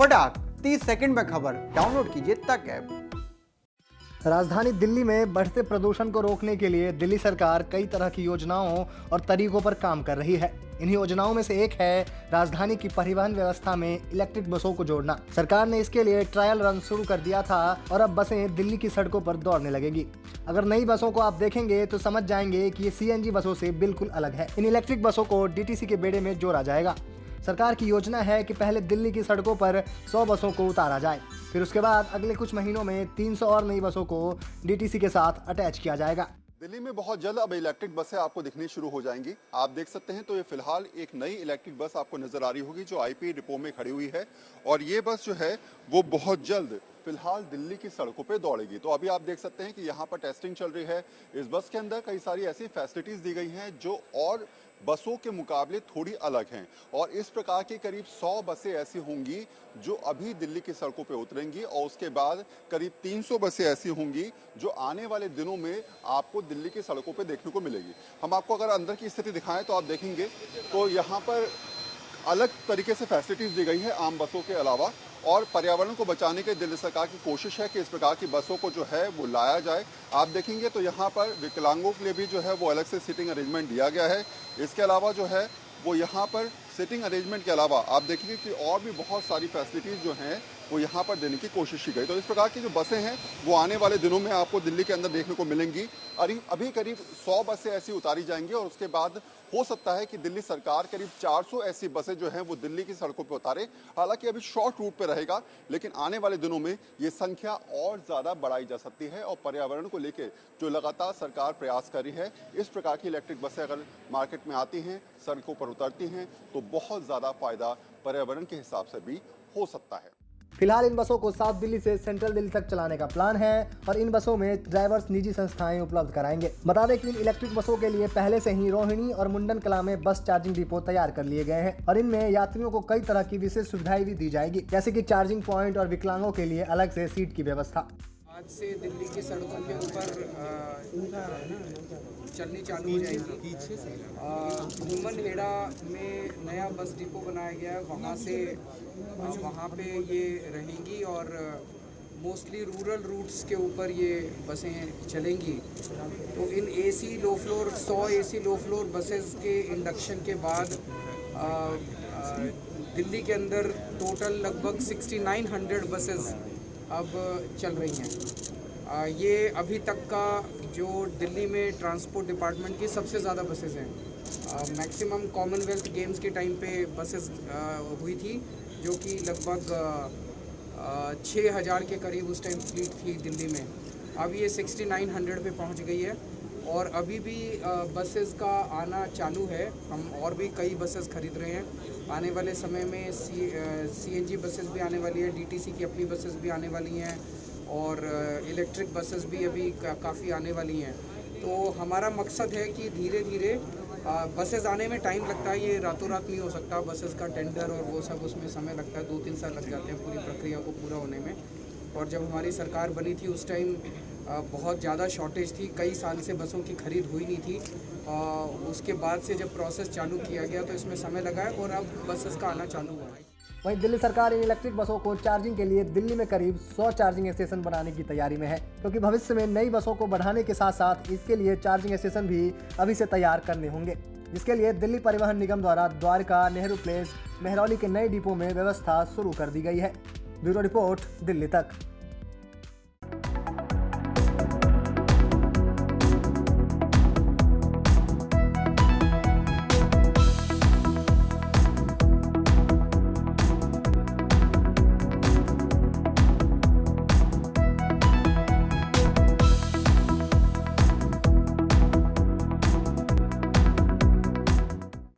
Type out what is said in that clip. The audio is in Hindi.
फटाक 30 सेकंड में खबर डाउनलोड कीजिए तक ऐप। राजधानी दिल्ली में बढ़ते प्रदूषण को रोकने के लिए दिल्ली सरकार कई तरह की योजनाओं और तरीकों पर काम कर रही है। इन्हीं योजनाओं में से एक है राजधानी की परिवहन व्यवस्था में इलेक्ट्रिक बसों को जोड़ना। सरकार ने इसके लिए ट्रायल रन शुरू कर दिया था और अब बसें दिल्ली की सड़कों पर दौड़ने लगेगी। अगर नई बसों को आप देखेंगे तो समझ जाएंगे कि ये सीएनजी बसों से बिल्कुल अलग है। इन इलेक्ट्रिक बसों को डीटीसी के बेड़े में जोड़ा जाएगा। सरकार की योजना है कि पहले दिल्ली की सड़कों पर 100 बसों को उतारा जाए, फिर उसके बाद अगले कुछ महीनों में 300 और नई बसों को डीटीसी के साथ अटैच किया जाएगा। दिल्ली में बहुत जल्द अब इलेक्ट्रिक बसें आपको दिखनी शुरू हो जाएंगी। आप देख सकते हैं तो ये फिलहाल एक नई इलेक्ट्रिक बस आपको नजर आ रही होगी जो आईपी डिपो में खड़ी हुई है और ये बस जो है वो बहुत जल्द फिलहाल दिल्ली की सड़कों पे दौड़ेगी। तो अभी आप देख सकते हैं कि यहाँ पर टेस्टिंग चल रही है। इस बस के अंदर कई सारी ऐसी फैसिलिटीज दी गई हैं जो और बसों के मुकाबले थोड़ी अलग हैं और इस प्रकार की करीब 100 बसें ऐसी होंगी जो अभी दिल्ली की सड़कों पे उतरेंगी और उसके बाद करीब 300 बसें ऐसी होंगी जो आने वाले दिनों में आपको दिल्ली की सड़कों पे देखने को मिलेगी। हम आपको अगर अंदर की स्थिति दिखाएं तो आप देखेंगे तो यहाँ पर अलग तरीके से फैसिलिटीज दी गई है आम बसों के अलावा और पर्यावरण को बचाने के दिल्ली सरकार की कोशिश है कि इस प्रकार की बसों को जो है वो लाया जाए। आप देखेंगे तो यहाँ पर विकलांगों के लिए भी जो है वो अलग से सीटिंग अरेंजमेंट दिया गया है। इसके अलावा जो है वो यहाँ पर सीटिंग अरेंजमेंट के अलावा आप देखेंगे कि और भी बहुत सारी फैसिलिटीज़ जो हैं वो यहाँ पर देने की कोशिश की गई। तो इस प्रकार की जो बसें हैं वो आने वाले दिनों में आपको दिल्ली के अंदर देखने को मिलेंगी। अभी करीब 100 बसें ऐसी उतारी जाएंगी और उसके बाद हो सकता है कि दिल्ली सरकार करीब 400 ऐसी बसें जो हैं वो दिल्ली की सड़कों पर उतारे। हालांकि अभी शॉर्ट रूट पर रहेगा लेकिन आने वाले दिनों में ये संख्या और ज़्यादा बढ़ाई जा सकती है और पर्यावरण को लेकर जो लगातार सरकार प्रयास कर रही है, इस प्रकार की इलेक्ट्रिक बसें अगर मार्केट में आती हैं, सड़कों पर उतरती हैं तो बहुत ज़्यादा फायदा पर्यावरण के हिसाब से भी हो सकता है। फिलहाल इन बसों को साउथ दिल्ली से सेंट्रल दिल्ली तक चलाने का प्लान है और इन बसों में ड्राइवर्स निजी संस्थाएं उपलब्ध कराएंगे। बता दें कि इन इलेक्ट्रिक बसों के लिए पहले से ही रोहिणी और मुंडन कला में बस चार्जिंग डिपो तैयार कर लिए गए हैं और इनमें यात्रियों को कई तरह की विशेष सुविधाएं भी दी जाएगी, जैसे कि चार्जिंग पॉइंट और विकलांगों के लिए अलग से सीट की व्यवस्था। आज से दिल्ली की सड़कों के ऊपर चलनी चालू हो जाएगी। घूमन हेड़ा में नया बस डिपो बनाया गया है, वहाँ पे ये रहेंगी और मोस्टली रूरल रूट्स के ऊपर ये बसें चलेंगी। तो in AC low floor 100 AC low floor buses के इंडक्शन के बाद दिल्ली के अंदर टोटल लगभग 6900 बसेस अब चल रही हैं। ये अभी तक का जो दिल्ली में ट्रांसपोर्ट डिपार्टमेंट की सबसे ज़्यादा बसेस हैं। मैक्सिमम कॉमनवेल्थ गेम्स के टाइम पे बसेस हुई थी जो कि लगभग 6000 के करीब उस टाइम फ्लीट थी दिल्ली में। अब ये 6900 पे पहुंच गई है और अभी भी बसेस का आना चालू है। हम और भी कई बसेस खरीद रहे हैं। आने वाले समय में सीएनजी बसेस भी आने वाली है, डीटीसी की अपनी बसेस भी आने वाली हैं और इलेक्ट्रिक बसेस भी अभी काफ़ी आने वाली हैं। तो हमारा मकसद है कि धीरे धीरे बसेस आने में टाइम लगता है, ये रातों रात नहीं हो सकता। बसेस का टेंडर और वो सब उसमें समय लगता है, 2-3 साल लग जाते हैं पूरी प्रक्रिया को पूरा होने में। और जब हमारी सरकार बनी थी उस टाइम बहुत ज़्यादा शॉर्टेज थी, कई साल से बसों की खरीद हुई नहीं थी। उसके बाद से जब प्रोसेस चालू किया गया तो इसमें समय लगा है और अब बसेस का आना चालू हुआ है। वहीं दिल्ली सरकार इन इलेक्ट्रिक बसों को चार्जिंग के लिए दिल्ली में करीब 100 चार्जिंग स्टेशन बनाने की तैयारी में है, क्योंकि भविष्य में नई बसों को बढ़ाने के साथ साथ इसके लिए चार्जिंग स्टेशन भी अभी से तैयार करने होंगे, जिसके लिए दिल्ली परिवहन निगम द्वारा द्वारका, नेहरू प्लेस, मेहरौली के नए डिपो में व्यवस्था शुरू कर दी गई है। ब्यूरो रिपोर्ट, दिल्ली तक।